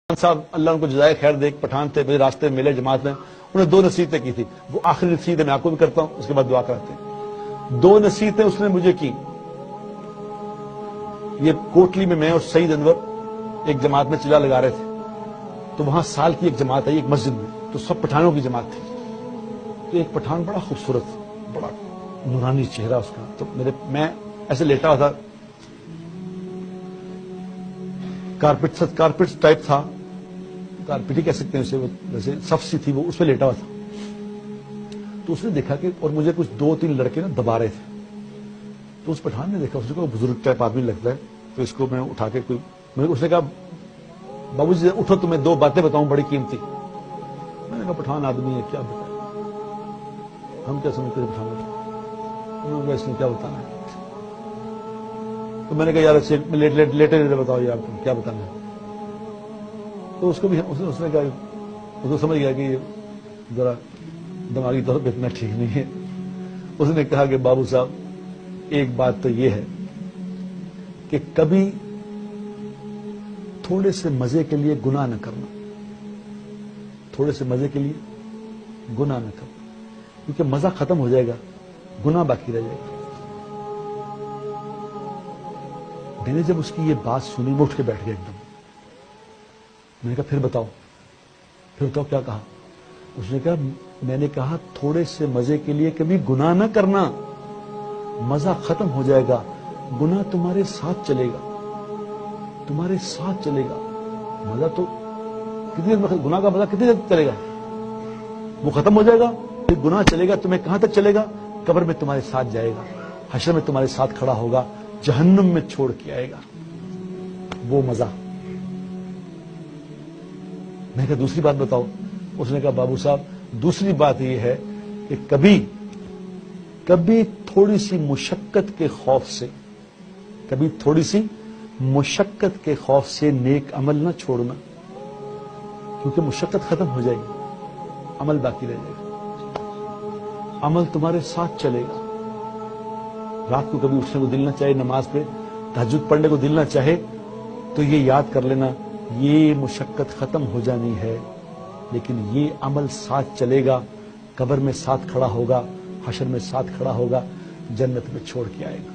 صاحب اللہ ان کو جزائے خیر دے، پٹھان تھے، میرے راستے میں ملے جماعت میں، انہیں دو نصیحتیں کی تھی. وہ آخری نصیحتیں میں آپ کو بھی کرتا ہوں، اس کے بعد دعا کرتے ہیں. دو نصیحتیں اس نے مجھے کی. یہ کوٹلی میں اور سعید انور ایک جماعت میں چلا لگا رہے تھے، تو وہاں سال کی ایک جماعت آئی ایک مسجد میں، تو سب پٹھانوں کی جماعت تھی. تو ایک پٹھان بڑا خوبصورت، بڑا نورانی چہرہ اس کا، تو میں ایسے لیٹا ہوا تھا، کارپیٹ ٹائپ تھا، کارپیٹ ہی کہہ سکتے ہیں اسے، جیسے صف سی تھی، وہ اس پہ لیٹا ہوا تھا. تو اس نے دیکھا کہ اور مجھے کچھ دو تین لڑکے نا دبا رہے تھے. تو اس پٹھان نے دیکھا، اس کو بزرگ ٹائپ آدمی لگتا ہے، تو اس کو میں اٹھا کے اس نے کہا بابو جی اٹھو تمہیں دو باتیں بتاؤں بڑی قیمتی. میں نے کہا پٹھان آدمی ہے کیا بتائیں، ہم کیا سمجھتے ہیں پٹھان کو، انہوں نے کہا اس نے کیا بتانا ہے. تو میں نے کہا یار لیٹے بتاؤ یار تم کیا بتانا ہے. تو اس کو بھی اس نے کہا، اس کو سمجھ گیا کہ یہ ذرا دماغی طور پہ اتنا ٹھیک نہیں ہے. اس نے کہا کہ بابو صاحب ایک بات تو یہ ہے کہ کبھی تھوڑے سے مزے کے لیے گناہ نہ کرنا، تھوڑے سے مزے کے لیے گناہ نہ کرنا، کیونکہ مزہ ختم ہو جائے گا، گناہ باقی رہ جائے گا. میں نے جب اس کی یہ بات سنی، میں اٹھ کے بیٹھ گیا ایک دم. میں نے کہا پھر بتاؤ کیا کہا. اس نے کہا میں نے کہا تھوڑے سے مزے کے لیے کبھی گناہ نہ کرنا، مزہ ختم ہو جائے گا، گناہ تمہارے ساتھ چلے گا، تمہارے ساتھ چلے گا. مزہ تو کتنی دیر، گناہ کا مزہ کتنی دیر چلے گا، وہ ختم ہو جائے گا، پھر گناہ چلے گا. تمہیں کہاں تک چلے گا؟ قبر میں تمہارے ساتھ جائے گا، حشر میں تمہارے ساتھ کھڑا ہوگا، جہنم میں چھوڑ کے آئے گا وہ مزہ. میں نے کہا دوسری بات بتاؤ. اس نے کہا بابو صاحب دوسری بات یہ ہے کہ کبھی تھوڑی سی مشقت کے خوف سے، کبھی تھوڑی سی مشقت کے خوف سے نیک عمل نہ چھوڑنا، کیونکہ مشقت ختم ہو جائے گی، عمل باقی رہ جائے گا، عمل تمہارے ساتھ چلے گا. رات کو کبھی اٹھنے کو دل نہ چاہے، نماز پہ تہجد پڑھنے کو دل نہ چاہے، تو یہ یاد کر لینا یہ مشقت ختم ہو جانی ہے، لیکن یہ عمل ساتھ چلے گا، قبر میں ساتھ کھڑا ہوگا، حشر میں ساتھ کھڑا ہوگا، جنت میں چھوڑ کے آئے گا.